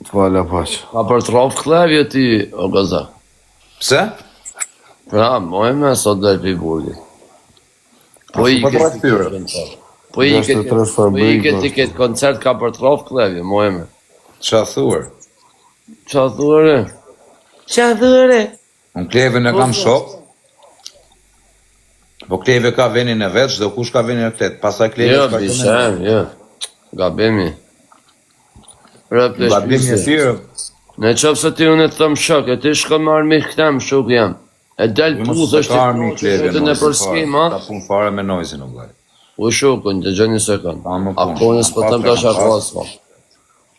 Fala paç. Ka për të rraf klevje ti, o gaza. Pse? Pra, moj me sot dhe pi burgi. Po i ke ti këtë koncert. Po i ke ti këtë koncert ka për të rraf klevje, moj me. Qa thuar? Qa thuare? Qa thuare? Unë klevën e kam shok. Po klevë ka venin e vetë, çdo kush ka venin e vetë. Pastaj klevë Jo, ka bisem, jo. Gabimi. Gabimi e thyrë. Në qofë se ti unë e të thëmë shok, e ti shko me armi këtem shok jam. E del puzë është të në përskim, ha? Ka pun fare me noizin, o blaj. U shokun, të gjë një sekund. A konës për tëmë të shakos, po.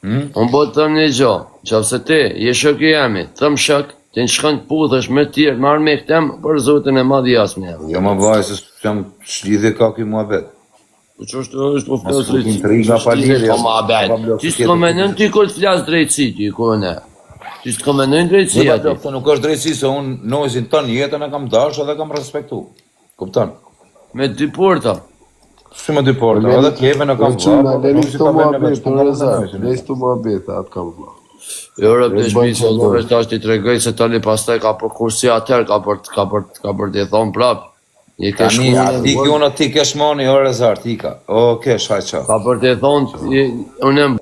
Unë po të thëmë një gjo, qofë se ti, je shok i jemi, thëmë shok, ti në shkën të puzësh me tjerë, me armi këtem, për zotin e madhi jasme jam. Jo më vaj, se jam shlidhe ka ki mua bet. Po që është po flasë drejtësi? Intriga pa lidhje. Po ma bet, ti s'ko menën ti kur të flasë drejtësi ti, kone. Ti s'ko menën drejtësia ti. Po nuk është drejtësi, se unë noizin tënë jetën e kam dash edhe kam respektu. Kupton? Me dy porta. Si me dy porta, edhe klevën e kam vla. Lejtë të muhabet, atë kam vla. Jo, rëpë të shmisë, o dhe tash ti tregoj se tani pastaj ka për kursi atër, ka për t'i thonë prapë. Tani, ti ki unë ti kesh moni, o rezar, ti ka. O, kesh, haj qa. Ka për t'i thonë, unë e më...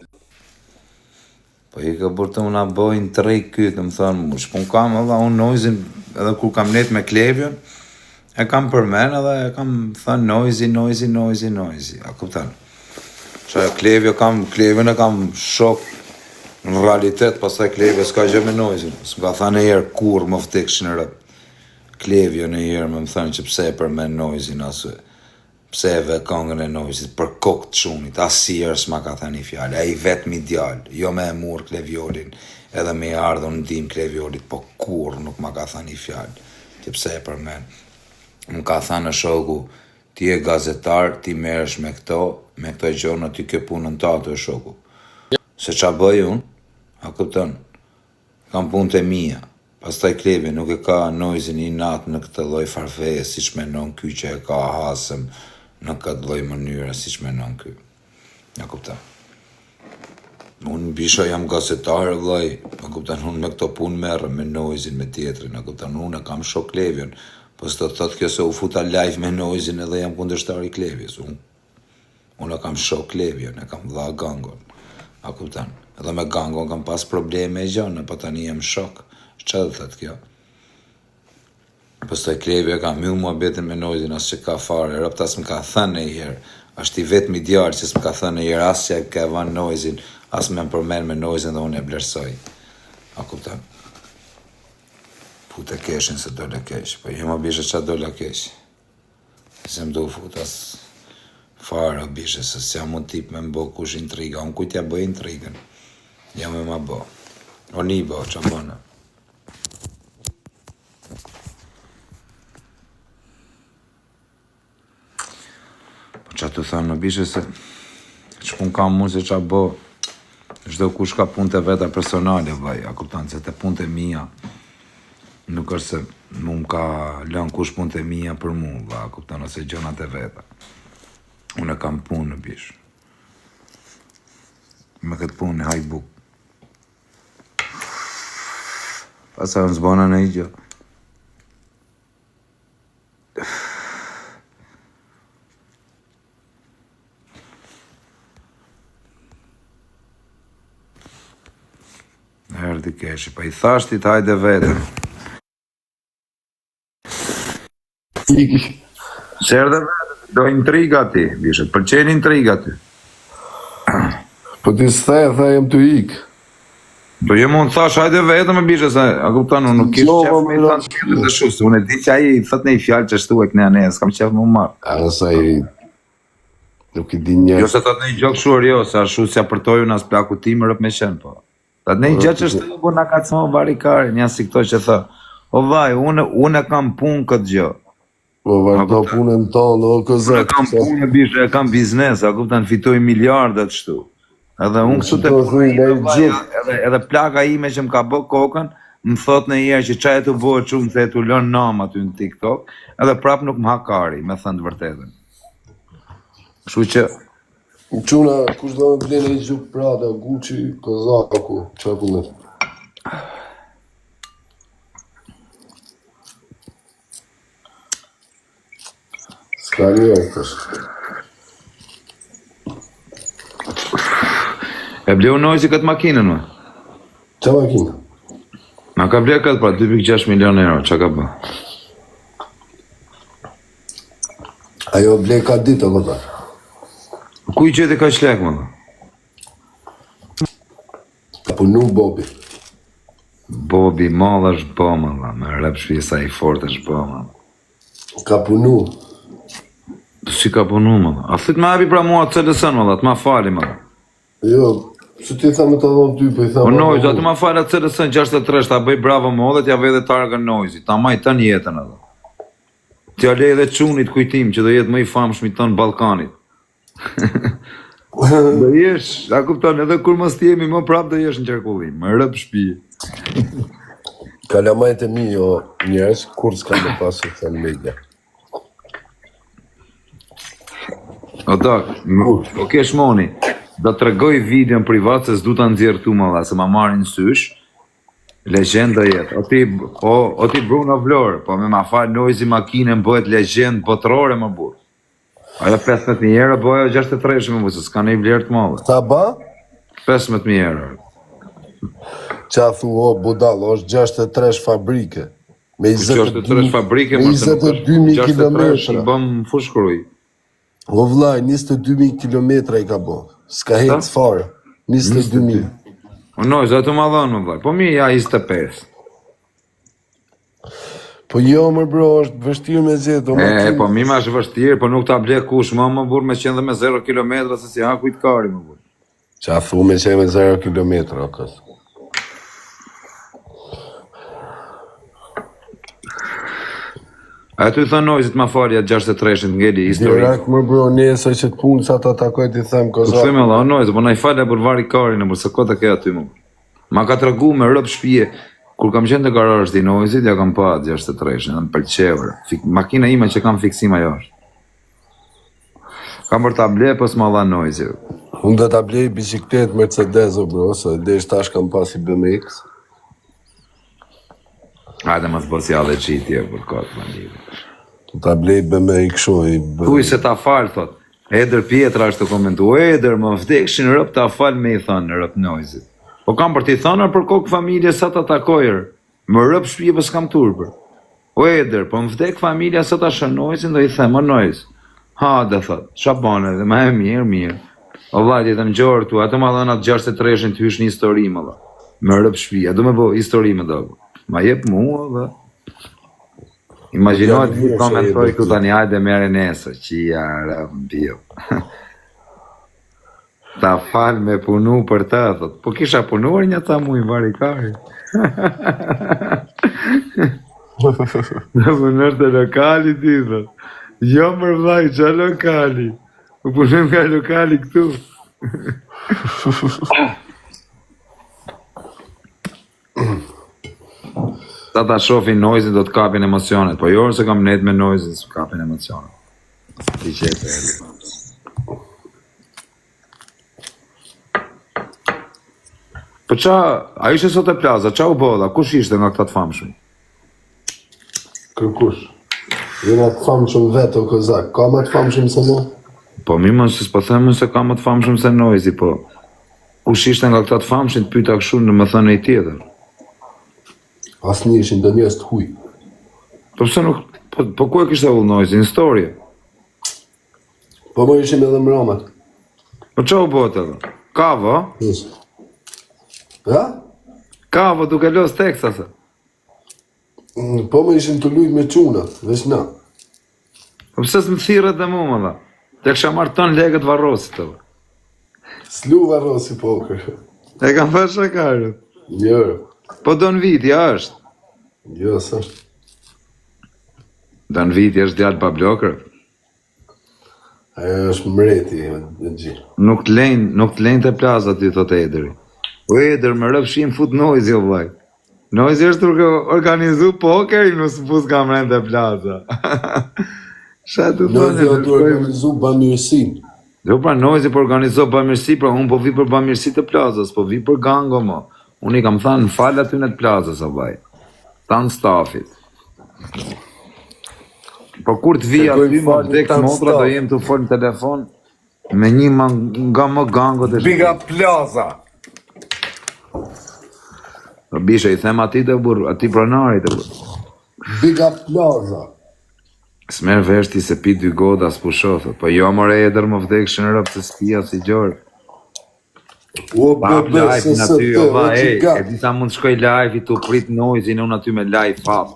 Po i ka bërë të unë a bojnë të rej kytë, më thonë mush. Po unë kam edhe unë noizin, edhe kur kam net me klevjon, e kam përmen edhe e kam thënë noizi. A kuptan? Qa klevjon e kam shok në realitet, pastaj klevjo s'ka gjë me noizin. S'ka thënë e jerë kur më vdekshin e rëpë. Klevjo në herë më thënë që pse e përmen noizin asë, pse e ve këngën e noizit për kokë të shumit, asirë s'ma ka thënë i fjallë, a i vetë mi djallë, jo me e murë klevjolin, edhe me i ardhë në dim klevjolit, po kur nuk ma ka thënë i fjallë, që pse e përmen. Më ka thënë shoku, ti e gazetar, ti merresh me këto gjona, ti ke punën ta të shoku. Se qa bëj unë, a këpëtën, kam punë të mija. Pastaj klevi nuk e ka noizin i natë në këtë lloj farfeje, si që menon ky që e ka hasëm në këtë lloj mënyre, si që menon ky. Ja kupta. Unë bisha jam gazetar, vllai, ja kupta, unë me këto punë merrem me noizin, me tjetrin, ja kupta, unë kam shok klevjon, po s'të thotë kjo se u futa live me noizin edhe jam kundërshtar i klevjes. Unë kam shok klevjon, e kam vlla gangon. Ja kupta. Edhe me gangon kam pas probleme e gjana, po tani jam shok. Qa dhe thëtë kjo? Pastaj klevja ka mjullë mua betën me noizin, asë që ka fare, rëpë asë më ka thënë e herë, ashtë i vetë mi djarë që s'më ka thënë e herë, asë që e ka vanë noizin, asë me më përmenë me noizin dhe unë e blersoj. A kuptan? Fute keshin se dole kesh, po jo më bishe qa dole kesh. Se më du fut asë fare bishe, se s'ja mund tip me më bo kush intriga, unë kujtja bëj intrigën, ja me ma bo. O një bo, qa bëna. Qa të thënë në bishe se që kun kam mund se qa bo çdo kush ka punë të veta personale, vaj, a kuptan se të punë të mija nuk është se mu më ka lënë kush punë të mija për mu, vaj, a kuptan ose gjonat e veta. Unë e kam punë në bish. Me këtë punë e hajbuk. Pasa në zbona në i gjë. Herdi keshi, pa i thashtit hajde vetën. Se erdhe vetën, do intriga ti, bishet, përqen intriga ti. Po ti s'the, jem të ikë. Do je mund thash hajde vetëm e bishet, se a kuptan, unë nuk kishë qef me i thanë të të shu, se unë e di që aji i thët në i fjallë që shtu e këne anë, s'kam qef më marë. Asa i... nuk i di njështë. Jo se thët në i gjokë shuar jo, se a shu si a përtoju në as plaku ti më rëp me shenë, po. Thët në i gjë që shtu bu në ka të smo barikari, një si këto që thë, o vaj, unë e kam punë këtë gjë. O vazhdo punën tonë, o këzët. Unë e kam punë, bishe, e kam biznes, a kuptan, fitoj miliardet shtu. Edhe unë kështu të përri, edhe plaka ime që më ka bë kokën, më thot në herë që qaj e të bëhe qumë, se e të lënë nam aty në TikTok, edhe prap nuk më hakari, me thënë të vërtetën. Kështu që, Quna, kush do me blene i gjuk Prada, Gucci, Kozaku, qa punët? S'ka një kësh. E bleu Noizi këtë makinën, më? Qa makina? Ma ka ble këtë pra 2.6 milion euro, qa ka bë? Ajo ble ka ditë, këta. Ku i gjeti ka shlek, më? Ka punu Bobi. Bobi, malë është bo, më, me rep shpisa i fort është bo, më. Ka punu. Si ka punu, më? A thit me hapi pra mua të CDS-ën, më, të ma fali, më. Jo, që ti tha me të dhonë ty, për i tha... O Noizi, atë ma fali atë CDS-ën 63, ta bëj bravo më dhe t'ja vej dhe targën Noizi, ta maj të njetën edhe. T'ja lej dhe qunit kujtim që do jetë më i famshëm i tonë Ballkanit. Do jesh, a kupton, edhe kur mos t'jemi më prap do jesh në qarkullim, më rëp shpi. Kalamajt e mi, jo, njerës, kur s'ka me pasur të në media. O tak, o kesh moni, do të tregoj videon privat se s'du të nxjerr këtu më dha, se ma marrin sysh, legjenda jetë. O ti Bruno Vlorë, po me ma fal Noizi makinën bëhet legjend botërore më burr. Ajo 15.000 euro, po ajo 63 më burr, se s'ka një vlerë të madhe. Sa ba? 15.000 euro. Qa thu, o, budal, është 63 fabrike. Me 63 fabrike, me 22.000 kilometra. 63 bëm fushkruj. O vlaj, 22.000 kilometra i ka bo. S'ka hecë fare. 22.000. O Noizi, ato ma dhonë më vlaj, po mi ja 25. Po jo, më bro, është vështirë me zjetë. Po mi ma është vështirë, po nuk ta ble kush, më burë me qenë dhe me 0 kilometra, se si ha kujtë kari më burë. Qa thu me qenë me 0 kilometra, o kësë. A tu i thënë Noizit ma falja 63-shin të ngeli histori. Direkt më bro, nesë që të punë sa të takoj t'i them Po Kozak. thëmë Allah, Noizit, po na i falja për vari karin e për se kota ke aty më. Ma ka të regu me rëp shpije. Kur kam qenë të garaj të i Noizit, ja kam pa 63-shin, dhe më pëlqever. Makina ime që kam fiksim ajo është. Kam për ta ble, po s'ma dha Noizit. Unë dhe t'a blej biciklet Mercedes, o bro, se dhe tash kam pasi BMX. Hajde mas bësja dhe qitje për këtë më një. T'a blej BMX shu i... Thuj se ta falë, thot. Eder Pietra është të komentu. Eder, më vdekshin rëp ta falë me i thënë rëp Noizit. Po kam për t'i thënë për kokë familje sa ta takojër. Më rëp shpije për s'kam turpër. O Eder, po më vdek familja sa ta shë Noizin dhe i them, o Noiz. Ha, dhe thot, shabane dhe ma e mirë. O vlajt, jetë në gjorë tu, atë ma dhe në atë 63-shin të hysh një histori më dhe. Më rëp shpije, du me bo histori më dhe. Ma jep mua dhe... Imaginohet të komentoj ku tani hajde mere nesër, që ja rëp në bio. Ta fal me punu për të, thot. Po kisha punuar një ta mu i varikari. Në punër të lokali ti, thot. Jo mër vlaj, qa lokali? U punëm nga lokali këtu. Ta shofin Noizin do të kapin emocionet, po jo se kam net me Noizin së kapin emocionet. Ti qete e li. Po qa, a ishe sot e plaza, qa u bëdha, kush ishte nga këta të famshmi? Kërkush. Jena të famshëm vetë o Kozak, ka më të famshëm se në? Po mi më se s'po themë se ka më të famshëm se Noizi, po kush ishte nga këta të famshmi të pyta këshu në më thënë e i tjetër? Asë një ishin dë njës të huj. Po pëse nuk, po ku e kishte vull Noizi, në storje? Po më ishim edhe mramat. Po qa u bëtë edhe? Kava? Ha? Kava duke los Texas. Po më ishim të lujt me qunat, veç na. Po pëse s'më thirët dhe mu më dha? Te kësha marrë ton legët varrosit të. S'lu varrosi poker. E kam thë shakarët. Njërë. Po Don Viti, a është? Jo, s'është. Don Viti është djallë pa blokër. Ajo është mreti e gjithë. Nuk të lejnë të plaza ty, thot Ederi. O Eder, më rëpshim fut Noizi, o vlaj. Noizi është duke organizu pokerin, nësë pus kam rënë të plaza. Shatë të Noizi o të organizu banjësin. Jo pra Noizi po organizo bamirësi, pra unë po vi për bamirësi të plazës, po vi për gango mo. Unë I kam thënë fal aty në të plazës o vllai. Tan stafit. Po kur të vi aty më dek motra do jem të fol në telefon me një nga më gango të Biga Plaza. Po bisha I them atij të burr, atij pronarit të burr. Biga Plaza. S'merr vesh ti se pi 2 goda s'pushofë, po jo more eder më vdekshin rëp të spia si gjorë. O Pap bebe, live se në se aty, të, o va, o që e gatë. di sa mund të shkoj live I tu prit Noizin, unë aty me live fap.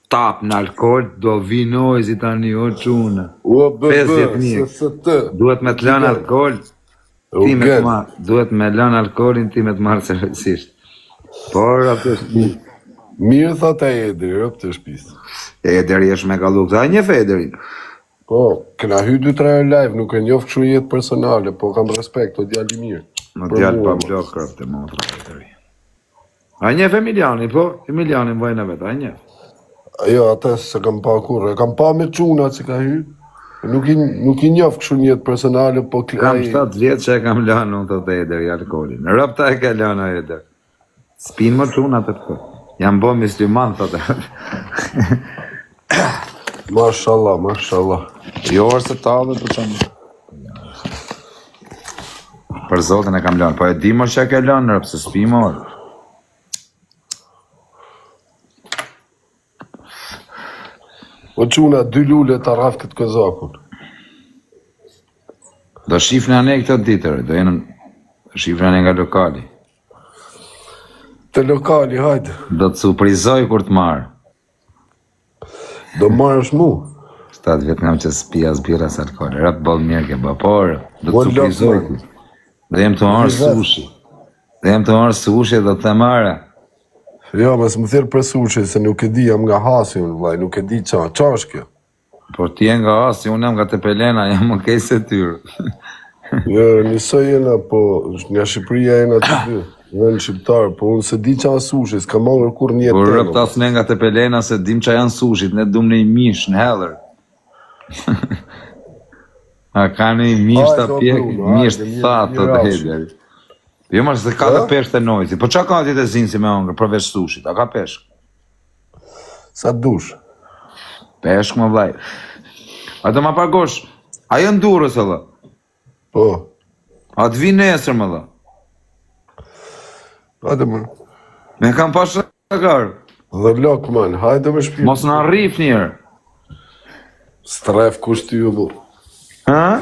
Tap në alkohol, do vi Noizi tani, o qune. O bebe, 50.000. se të. Duhet me të lënë alkohol, O ti me të gëtë. marrë, duhet me lënë alkoholin, ti me të marrë seriozisht. Por atë është Mirë tha ta Edri, rëp të shpisë. e deri është me kallu këta, një Federin. Po, këna hy 2-3 herë live, nuk e njof kështu jetë personale, po kam respekt, o djali mirë. Më djalë pa blok kërp të motra Federi. A njef Emiliani, po? Emiliani më vajnë vetë, a njef. Jo, atë se kam pa kur, e kam pa me qunat që ka hy. Nuk I njof kështu jetë personale, po Kam 7 vjetë që e kam lanë unë të Ederi alkoholin. Në rëp ta e ka lanë Eder. Spinë më quna të të. Jam bo misliman, thotë. Mashallah, mashallah. Jo është të talë për qëmë. Për Zotin e kam lanë, po e di më që e ka lanë, rëp, se s'pi më orë. O quna, 2 lule të raftit këzakun. Do shifnë ane këtë ditër, do jenë shifnë ane nga lokali. Te lokali, hajde. Do të surprizoj kur të marë. Do marrësh mu. 7 vjetë ngam që s'pia s'bira s'alkohol. Rap bol mirë ke ba, por do Bo të surprizoj lok, ti. Do jem të marrë sushi. Do jem të marrë sushi dhe të marrë. Jo, mas më thirë për sushi, se nuk e di, jam nga hasi unë, vlaj, nuk e di qa është kjo? Por ti e nga asi, unë jam nga Tepelena, jam më kej se tyrë. Jo, njësoj jena, po, nga Shqipëria jena të dy, në shqiptarë, po unë se di qa sushi, s'ka marrë kur një Por jetë rëp tas ne nga Tepelena se dim qa janë sushit, ne dum në I mish, në heller. A ka në I mish të Hajde, o pjek, Bruno, mish hajde, të thatë të mirë hederi. Jo më se ka të peshtë e Noizi, po qa ka ti të zinë si me ongër, përveç sushit, a ka peshk? Sa dush. Peshk më vlaj. A të ma pagosh, a jënë durës e dhe? Po, A të vi nesër më dhe? hajde më. Me kam pa shakar, Dhe lok, man, hajde më shpirë. mos në rrif njërë. Stref kush ty ju bu. Ha?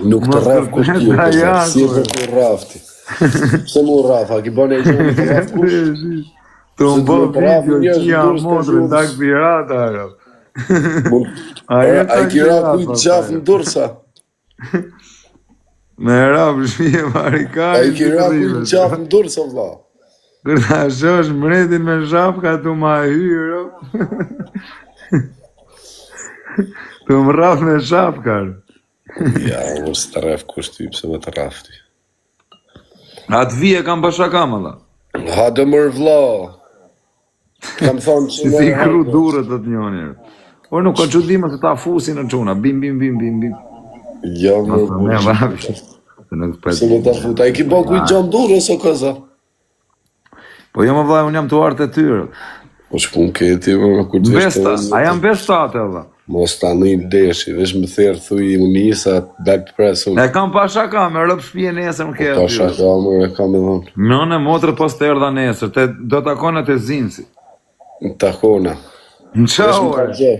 Nuk të Mos raf të kush ty ju bëhet bu. ajan, Si e për të rafti. Pse mu raf, a ki bane i zonë të raf kush? Të më bo Se të rraf video njerëz që jam durës të modrë në shumës. dak pirata, arë. A i kira kuj të qafë në dursa. Me rap shpije A marikari. i kira kuj të qafë në dursa, vla. Kër ta shosh mretin me shapka të ma hyrë. Të më raf me shapkar. Ja, mos të raf kush ty, pse me të rafti. Atë vije kam bashaka më dha. Hajde mër vla. Kam thonë që Si kru durët të të njonirë. Por nuk ka qudime se ta fusin në quna. Bim, bim, bim, bim, bim. Ja, më Mos me vapi. Se nuk Se me të fut. A i ki bo kuj gjanë durës o këza? Po jo më vllai, unë jam të artë e tyre. Po shkun këti, më kur të Besta, a jam bestate edhe. Mos ta në i leshi, vesh më therë thuj i unisa, bel pres unë. E kam pa shaka, me rëp shpije nesër më ke Ta aty. shaka më e kam e dhonë. Nëne motrë pos të erdha nesër, do takone të zinësi. Në takona. Në qa Vesh më ore? kalzo.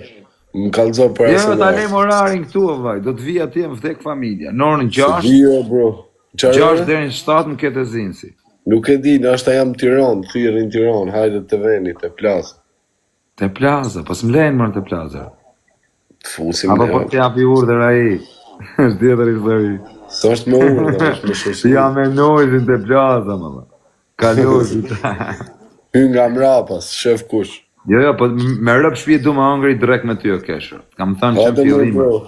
Më kalzo për Jo, asë ta lejmë orarin këtu, o vaj, do të vija ti më vdek familja. Në orën 6, Vio, bro. 6 deri në 7 më ke të zinësi. Nuk e di, në ashta jam Tiranë, thyrë në Tiranë, hajde të venit, të plasë. Te plaza, po s'mlejnë mërë te plaza. Të fusim Apo në po t'japi urdhër ai. Është tjetër histori. Së është me urdhë, është me shoshi. Ja me Noizin te plaza, më dha. Kalozi. Hy nga mrapas, shef kush. Jo, po me rëp shpije du më hëngri direkt me ty o keshër. Kam thënë që në Hajde më fillim. bro.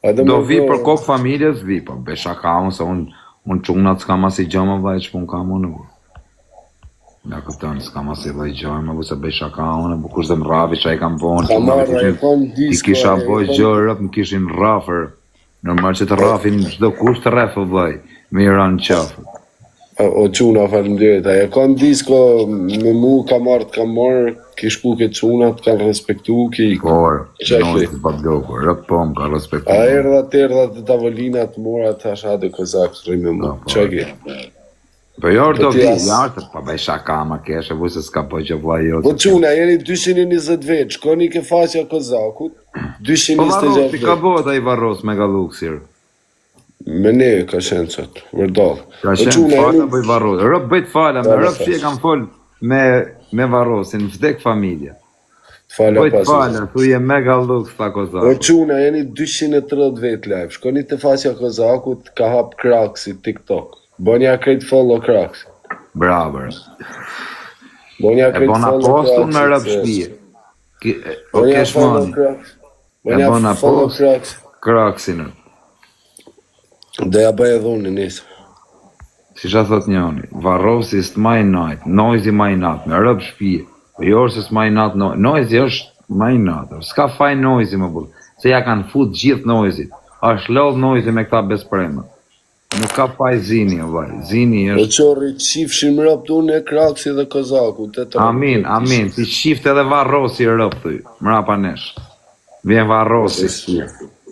Hajde Do më vi bro. për kokë familjes, vi, po besha ka unë, se unë qunat s'kam as i gjama vaj që pun kam unë. Ja këtën, s'kam as i vaj gjama, bu se besha ka unë, bu kush dhe më ravi që a i kam bonë. Ka marrë, e kom I disko. kisha boj gjërë, më kishin rafër. Normal që të rrafin çdo kush të rref o vllai, me i ranë qafë. O quna, faleminderit. Aja kanë disko me mu ka marrë, ki shku ke qunat, kanë respektu, ki... Por, noizi pa bloku, rëp po më ka respektu. A erdha të tavolinat mora të asha dhe kozak, rri me mu. Qa ke? Po jo do vi, jartë, pa bëj shaka ma keshe, vu se s'ka po që vllai jote. Po quna, jeni 220 veç, shkoni ke fasja kozakut, 226 Po Varrosi veç. ka bëhet ai Varros me galluksir. Me ne ka shenë sot, vërdall. Ka shenë fala bëj Varros. Rëp bëjt fala, me rëp që e kam fol me Varrosin, vdek familja. Bëjt fala, thu je me galluks ta kozakut. Po quna, jeni 230 vet live, shkoni te fasja kozakut, ka hap Kraksi, TikTok. Bonja krejt follow Kraksi. Bravo. Bonja E bona postun me rëp shtije. O kesh mani. Bonja follow Kraksi. Kraksin. Dhe ja bëj edhe unë nisë. Si qa thot njoni, Varrosi s'maj najt, noizi maj nat, me rëp shpije. Po jo se s'maj nat, noizi është maj nat. S'ka faj noizi më burë, se ja kanë fut gjithë noizit. Ashtë lodh noizi me këta bespremët. Nuk ka faj zini, vaj. Zini O është... qorri qifshim rëpt unë e Kraksi dhe Kozaku. Amin, ti shift edhe Varrosi rëp thuj, mrapa nesh. Vjen Varrosi.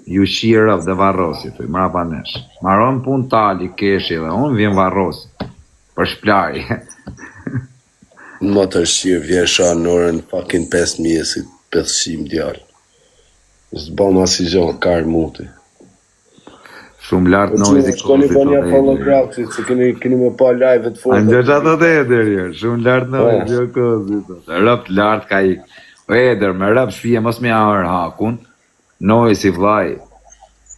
Ju shi rëp dhe Varrosi, thuj, mrapa nesh. Maron pun tali, keshi dhe unë, vjen Varrosi. Për shplari. Më të shqirë vjesha në orën fucking 5.000 si 500 djallë. Së bëma si gjohë, karë muti. Shumë lartë noizi shkoni po një follow Kraksi, se keni me pa live-et fortë. Andë që ato të edherje, shumë lartë noizi o kozi. Rëpt lartë ka ik. O edher, me rëpt shpije, mos me arë hakun. Noizi vlaj,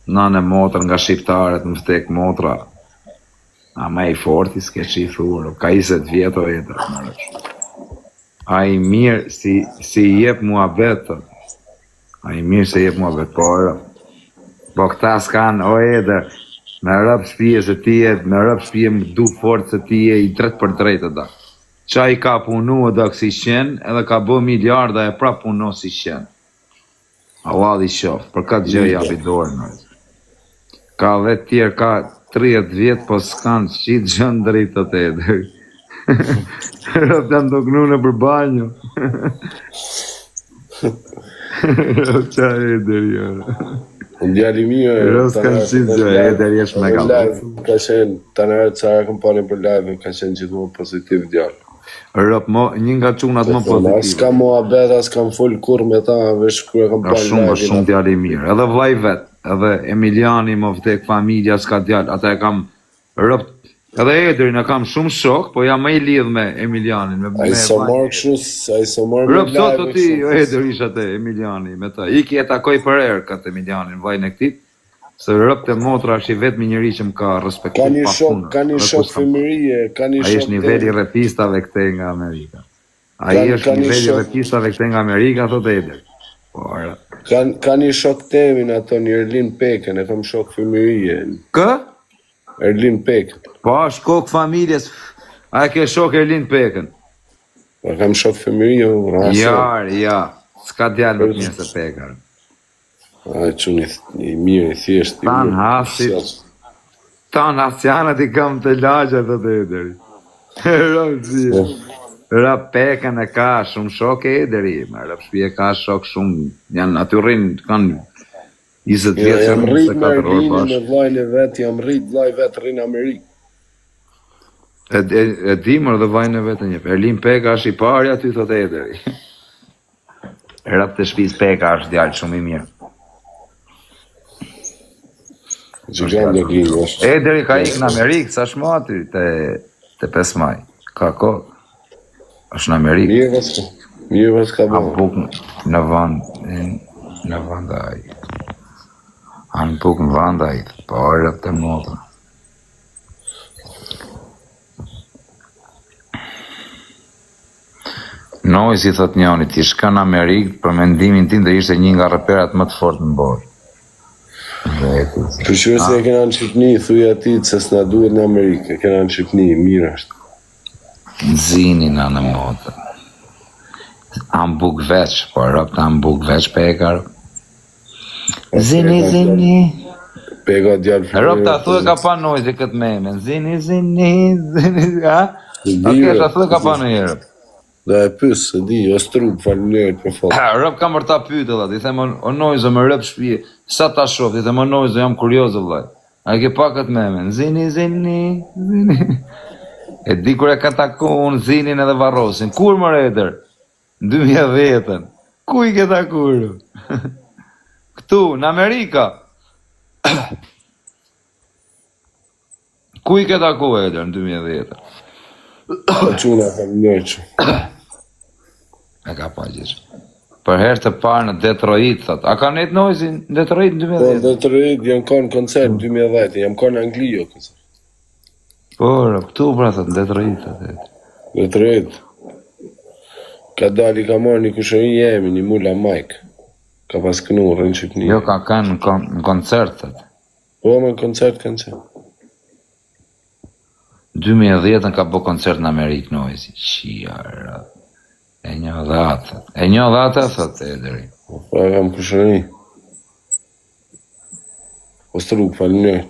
nane motër nga shqiptarët më vtek motra. A me i forti s'ke që i thurë, ka 20 vjetë o edher, më rëpt. A i mirë si jep mua betë. A i mirë se jep mua betë, po rëpt. Po këta s'kan, o edher, me rëp shpije se ti e, me rëp shpije më duk fort se ti e i 3/3 da. Qa i ka punu edhe kësi shenë, edhe ka bë miliarda e pra punu si shenë. Allah i shoftë, për këtë gjë japi dorë në. Ka dhe tjerë, ka 30 vjetë, po s'kan qitë gjënë drejtë të edher. Rëp të ndoknu në për banjo. Qa edher jërë. Ndjali mirë... Rësë kanë qitë gjë, edher jesh me galë. Ka shenë, të nërët sa e këmpani për live, ka shenë gjithmonë pozitiv djallë. Rëp, një nga qunat më pozitiv. S'ka mua beta, s'kam full kur me ta, vesh kërë këmpani live. Shumë djali mirë, edhe vlaj vetë, edhe Emiliani më vdek familja s'ka djallë, ata e kam rëp, edhe edrin e kam shumë shok, po jam me i lidh me Emilianin. A i so marrë këshus, a i so marrë me live. Rëp, sot të ti, edr isha te Emiliani, me ta. Iki e takoj për erë këtë Emilianin, vajnë e këtit, se rëp të motra është i vetë më njëri që më ka respektiv pa punë. Ka një shok fëmërije, ka një shok... A ishtë nivelli repistave këte nga Amerika. A ishtë nivelli repistave këte nga Amerika, thot edr. Ka një shok temin ato, një Erlin Pekën, e kam shok fëmërije. Kë? Erlin Pekën. Po, është kokë familjes, a ke shok Erlin Pekën? Po, kam shok fëmërije, ja, s'ka djallë më të një se Pekër. A e qënë i mirë, i thjeshtë. Tanë hasit, tanë asjanët i kam të lagja të të ederi. Rëp Pekën e ka shumë shok e ederi, rëp shpije ka shok shumë, janë atyrin, kanë 20 vjetë që në 24 orë bashkë. Me vlajnë e vetë, jam rritë vlaj vetë rinë Amerikë. E dimër dhe vajnë e vetë njëpë. Erlin Peka është i pari aty thot ederi. Rëp të shpis Peka është djallë shumë i mirë. Ederi ka ikë në Amerikë, sa shmo aty, të 5 maj. Ka kohë. është në Amerikë. Mirë vës ka Am bukë në vandaj. Am bukë në vandaj, po orët të modë. Noi, si thot njoni, ti shka në Amerikë, për mendimin tim dhe ishte një nga reperat më të fort në borë. Për shurë se e kena në Shqipni, thuja ti se s'na duhet në Amerikë, e kena në Shqipni, mirë është. Zini në modë. Am buk veç, po rëpë am buk veç pe e karë. Zini. Pega djalë Rob ta thua ka pa noise këtë meme. Zini, ha? Okej, ta thua ka pa në herë. Dhe e pys, se di, o strup, faleminderit për fat. Rob kam për ta pyet valla, i them o noise më rrep shtëpi. Sa ta shoh, i them o noise jam kurioz valla. A ke pa këtë meme? Zini. E di kur e ka takuar Zinin edhe Varrosin. Kur më rëder? Në 2010-ën. Ku i ke takuar? Këtu, në Amerika. Ku i ke takuar Eder në 2010-ën? Quna, faleminderit. E ka pa gjithë. Për herë të parë në Detroit, thot. A ka net noise në Detroit në 2010? Po, Detroit, jam kanë koncert në 2010, jam kanë në Angli, jo kësë. Po, këtu pra, thot, në Detroit, thot. Detroit. Ka dali, ka marrë një kushëri jemi, një mulla Mike. Ka pas kënu, rënë qëpni. Jo, ka kanë në koncert, thot. Po, me në koncert kanë që. 2010-ën ka bo koncert në Amerikë, noise. Shia, e një dhatë. E një dhatë, thot, Ederi. Po, kam kushëri. O struk, faleminderit.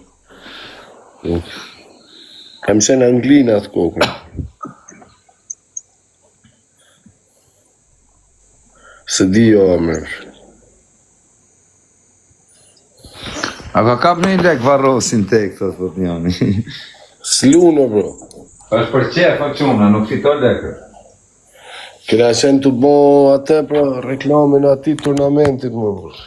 Kam qenë Angli në atë kokën. Se di jo, amër. A ka kap një lek Varrosin tek, thot njani. S'lunë, bro. është për qef, o quna, nuk fito lekër. Kena qenë të bo atë pra reklamin ati turnamentit më bërë.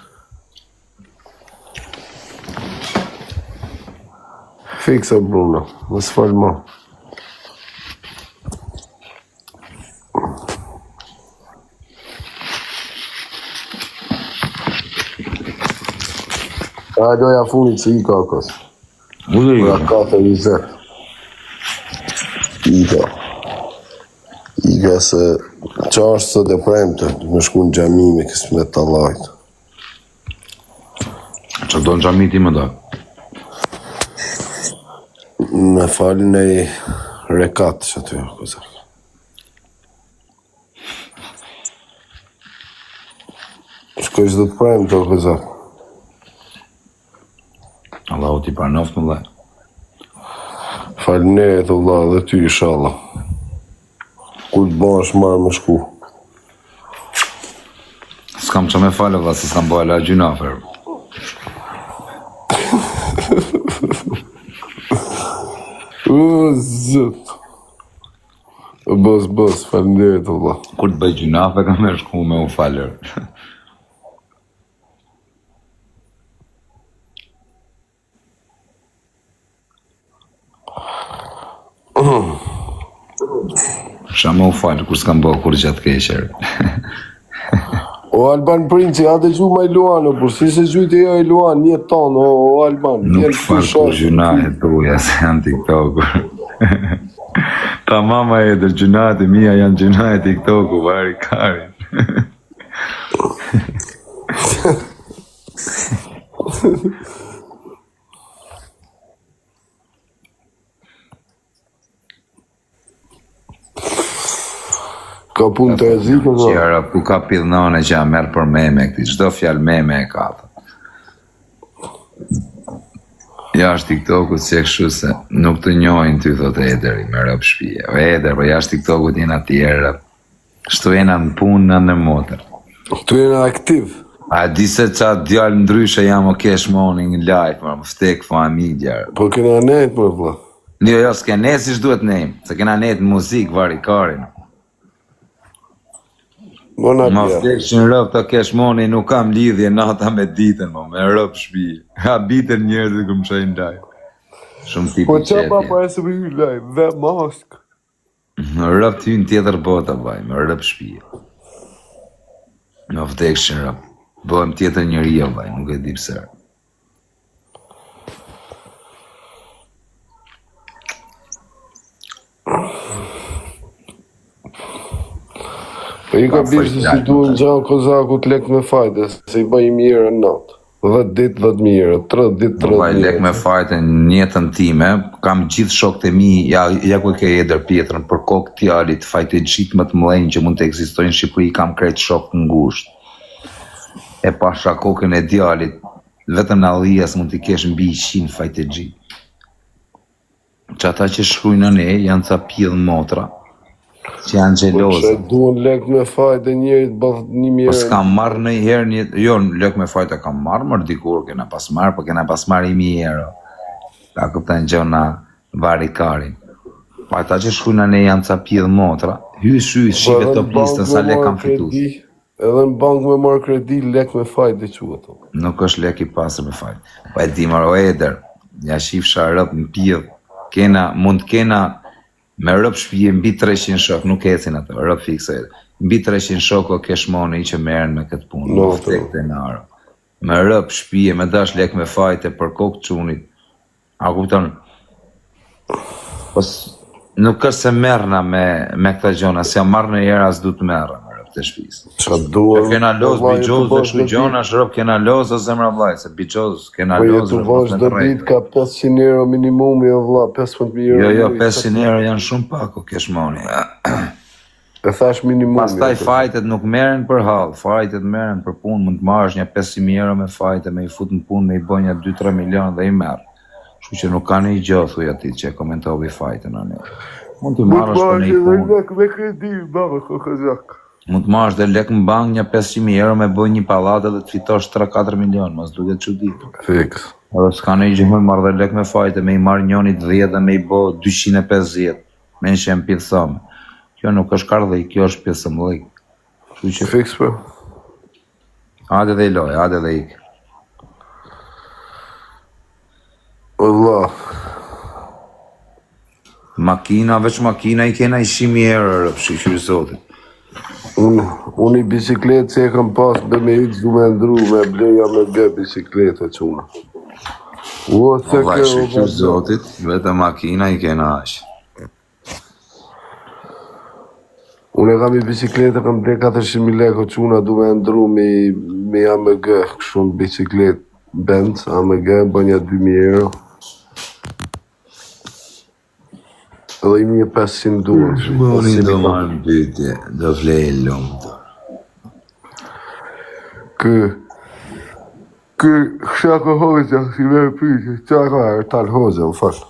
Fiksa Bruno, më s'fal ma. A doja funit që i kakos. Pra 4:20. Iga se qashtë sot e premte, me shku në gjami me kësë me të lajtë. Që do në gjami ti më do? Me falin e rekat që të jo, këzër. Shkoj që do të premte, këzër. Allahu ti parnoft më dhe. Falin e të vla dhe ty inshallah. Kur të bash marrë më shku. S'kam që me falë vla, se s'kam bëjla gjunafer. Zët. Bës, falenderit të vla. Kur të bëj gjunafe, kam me shku me u falër. Sha me u falë, kur s'kam bëjë kur gjatë keqer. O Alban Princi, a të gju me Luano, por si se gjujtë jo e Luan, një tonë, o Alban. Nuk falë kur gjunahet të uja, se janë TikTokur. Ta mama e dhe gjunahet e mija janë gjunahet TikToku, vari karin. Ka punë të e zikë, dhe? Qera, ku ka pidhnone që a merë për meme këti, qdo fjalë meme e ka të. Jashtë TikTokut si e kështu se nuk të njojnë ty, thot Ederi, me rëp shpije. O Eder, po jashtë TikTokut jena tjera, shtu jena në punë në motër. Tu jena aktiv. A di se qa djallë ndryshe jam o cash morning live, më ftek familja. Po kena net, më vla. Jo, s'ke net si shduhet nejmë, se kena net muzik, vari karin. Ma ftek që në rëp të cash morning nuk kam lidhje nata me ditën, me rëp shpije. Ha bitën njerë dhe këm shajnë live. Shumë tipi Po qetje. qa pa pa e se me ju live, dhe mask. Në rëp ty në tjetër bota, baj, me rëp shpije. Ma ftek që në rëp. Bëhem tjetër njëria, baj, nuk e di pësër. Po i ka bishë se si duhen gjanë Kozaku të lek me fajte, se i bëj mirë në natë. 10 ditë, 10 30 ditë, 30 Vaj lek me fajte në jetën time, kam gjithë shokët e mi, ja ku ke Eder Pietrën, për kokë tjallit, fajte gjithë më të mëlejnë që mund të ekzistojnë në Shqipëri, kam kretë shokë në ngusht. E pasha kokën e djallit, vetëm në Allias mund t'i kesh mbi 100 fajtegji. Që ata që shkrujnë në ne janë ca pjellë motra, që janë gjeloze. Që duhen lek me fajt e njerit bëth 1000 Po s'kam marrë në herë një... Jo, lek me fajt e kam marrë, mërë dikur kena pas marrë, po kena pas marrë 1000 euro. Ka këpëtan gjona varikarin. Po ata që shkrujnë në ne janë ca pjellë motra, hysh, shive top listën sa lek kam fitu. Edhe në bank me marrë kredi, lek me fajt dhe që ato. Nuk është lek i pasër me fajt. Po e di marrë o eder, ja shifsha rëp në pjellë, mund kena me rëp shpije mbi 300 shok, nuk ecin ato, rëp fikse. Mbi 300 shoko kesh moni që merren me këtë punë, No, tek të naro. Me rëp shpije, me dash lek me fajte për kokë çunit. A kupton? Nuk është se merrna me këta gjona, se jam marrë në herë as du të merra me rëp të shpisë. Qa duhem... Kena loz, bigjoz dhe shu gjona, shrop, kena loz o zemra vlaj, se bigjoz, kena loz... Po jetu vash dhe dit ka 500 euro minimumi o vla, 15.000 euro... Jo, 500 euro janë shumë pak o kesh moni. E thash minimumi... Pastaj fajtet nuk merren për hall, fajtet merren për punë, mund të marrësh një 500.000 euro me fajte, me i fut në punë, me i bën një 2-3 milion dhe i merr. Kështu që nuk ka një gjë thuj atij që e komentovi fajten anë. Mund të marrësh për një punë. Me kredi, baba, kokëzak. Mund të marrësh dhe lek në bank një 500.000 euro me bëj një pallat edhe të fitosh 3-4 milion, mos duket çuditë. Fiks. Edhe s'ka një gjë më marrë dhe lek me fajte, me i marrë njonit 10 dhe me i bë 250, me në që e më thëmë. Kjo nuk është kardhej, kjo është pjesë mëllëj. Kështu që Fiks, për. hajde dhe i loj, hajde dhe ik. Allah. Makina, veç makina i kena i 100.000 euro rëpshi, qyri zotit. Unë i bisikletë që e kam pas be me ytë du me ndru me bleja me be bisikletë që unë. Vaj, qyri zotit, vete makina i kena ashtë. Unë e kam i bisikletë, kam ble 400.000 leko që unë du me ndru me AMG, kështu në bisikletë Benz, AMG, bënja 2.000 euro. Edhe i 1.500 duhet. Unë i do marrë në pytje, do vlej lumë të. Kësha ka hoxha, si me pytje, qa ka e talë hoxha, më falë.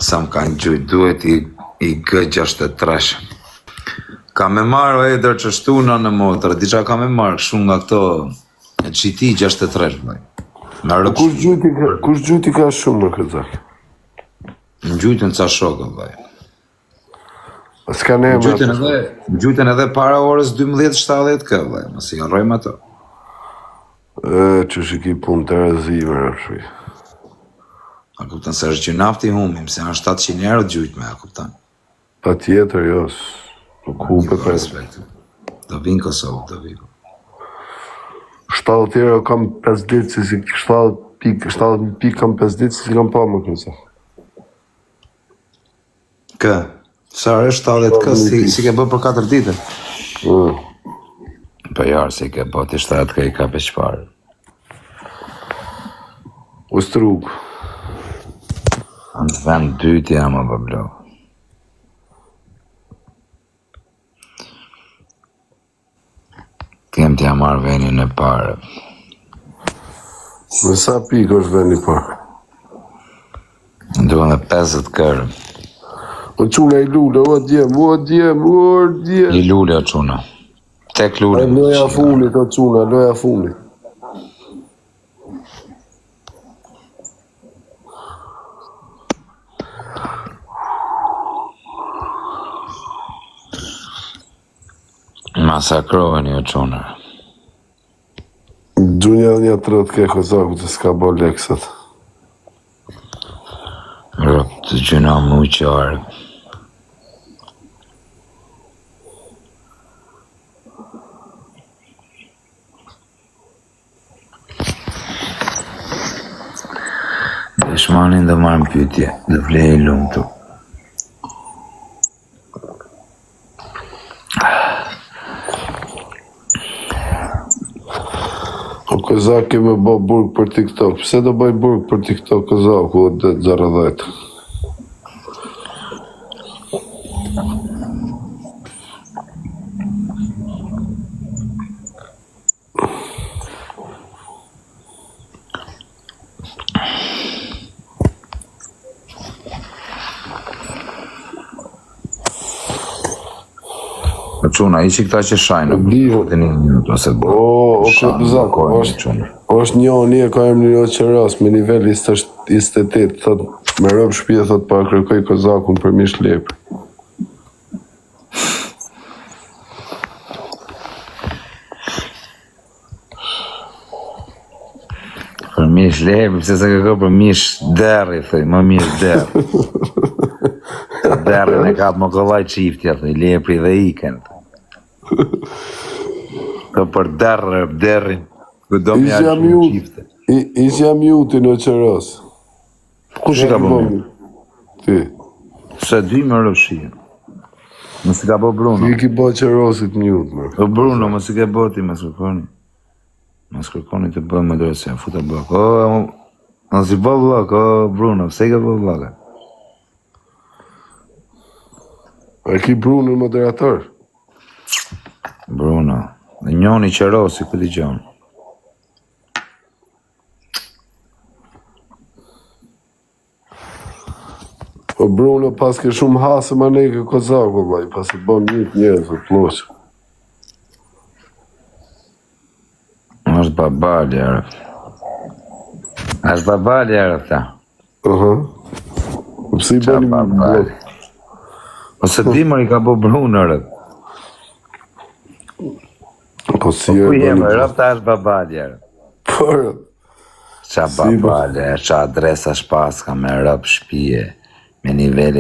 Sa më kanë gjujt, duhet i G63. Ka me marrë o eder që shtuna në motër, diqa ka me marrë shumë nga këto GT 63, bëj. Kush gjujti ka shumë në këtë zakë? Në gjujtën ca shokën, bëj. S'ka ne me atë. Në gjujtën edhe para orës 12:70 kë, bëj, mësë i harrojmë ato. Që shi ki punë të rëzime, rëpshuj. A kuptan se është që nafti humim, se janë 700 euro gjujt me, a kuptan. Pa tjetër, jos. Ku për respekt. Do vinë Kosovë, do vinë. 70 euro kam 5 ditë, si 70 pik kam 5 ditë, si kam pa më kësa. Kë? Sa është 70 kë, si ke bë për 4 dite? Po jarë, si ke bë të 7 kë i ka për qëparë. Ustrug. Në vend 2 të jam më bëblo. Kem t'ja marrë venin e parë. Me sa pikë është veni parë? Duhen dhe 50 kërë. O quna i lullë, o djem. I lullë o quna. Tek lullë. Loja funit, o quna, loja funit. Masakroheni o quna. Gjunja një të rëtë ke këzaku që s'ka bo leksat. Rëp të gjuna mu qarë. Deshmanin dhe marrë në pytje, dhe vlej lumë të. O këzak keme bo burg për TikTok. Pse do bëj burg për TikTok këzaku o dhe 010? Çuna, ishi këta që shajnë. Diu. Ose O Klopzak, është njëri e ka emrin Oqeras me nivel 28, thot me rob shtëpi thot pa kërkoj kozakun për mish lepër. Për mish lepër, pse se kërkoj për mish derri, thoj, më mish derri. Derrin e ka më kollaj qiftja, thoj, lepri dhe iken. Të për derrin, këdo më Isha jashtë mute. qifte. Isha mute në Oqeras. Kush i ka bo mute? Ti. Se dy më rëfshirë. Mësë ka bo Bruno. Ti ki bo Oqerasit mute, më. O Bruno, mësë ke bo ti, mësë kërkoni. Mësë kërkoni të bëmë më dorë se janë futa blok. Mësë i bo blok, o Bruno, pse i ka bo bloka? A ki Bruno moderator? Bruno, dhe njoni Qerosi këti gjonë. O Bruno pas ke shumë hasë ma ne ke kozak, vëllaj, pas e bëm njët të ploqë. është babali, arëf. është babali, arëf, ta. Aha. Pse i bëni babali. Ose dimër i ka bo Bruno, arëf. Po si e Ku bëni jemë, arëf, ta është babali, arëf. Por, Qa babali, qa adresa shpaska me rëp shpije, me nivele